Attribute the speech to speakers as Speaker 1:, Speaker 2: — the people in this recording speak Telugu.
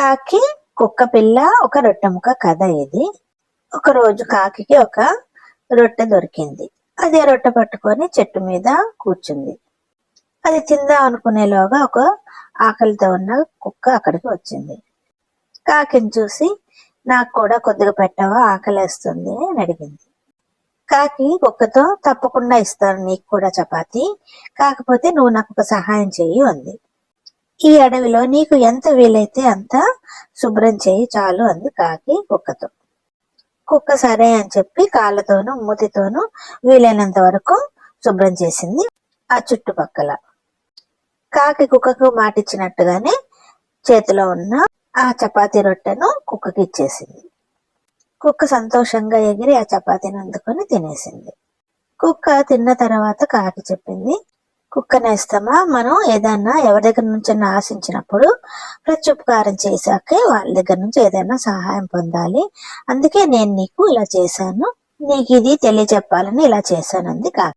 Speaker 1: కాకి కుక్క పిల్ల ఒక రొట్టె ముక్క కథ ఇది. ఒక రోజు కాకి ఒక రొట్టె దొరికింది. అది రొట్టె పట్టుకొని చెట్టు మీద కూర్చుంది. అది తిందాం అనుకునేలోగా ఒక ఆకలితో ఉన్న కుక్క అక్కడికి వచ్చింది. కాకిని చూసి నాకు కూడా కొద్దిగా పెట్టవా, ఆకలేస్తుంది అని అడిగింది. కాకి కుక్కతో తప్పకుండా ఇస్తాను నీకు కూడా చపాతి, కాకపోతే నువ్వు నాకు ఒక సహాయం చెయ్యి అంది. ఈ అడవిలో నీకు ఎంత వీలైతే అంత శుభ్రం చేయి చాలు అంది కాకి కుక్కతో. కుక్క సరే అని చెప్పి కాళ్ళతోనూ మూతితోనూ వీలైనంత వరకు శుభ్రం చేసింది ఆ చుట్టుపక్కల. కాకి కుక్కకు మాటిచ్చినట్టుగానే చేతిలో ఉన్న ఆ చపాతీ రొట్టెను కుక్కకి ఇచ్చేసింది. కుక్క సంతోషంగా ఎగిరి ఆ చపాతీని అందుకొని తినేసింది. కుక్క తిన్న తర్వాత కాకి చెప్పింది, కుక్క నేస్తమా, మనం ఏదైనా ఎవరి దగ్గర నుంచి ఆశించినప్పుడు ప్రత్యుపకారం చేశాకే వాళ్ళ దగ్గర నుంచి ఏదైనా సహాయం పొందాలి. అందుకే నేను నీకు ఇలా చేశాను, నీకు ఇది తెలియచెప్పాలని ఇలా చేశానంది కాకి.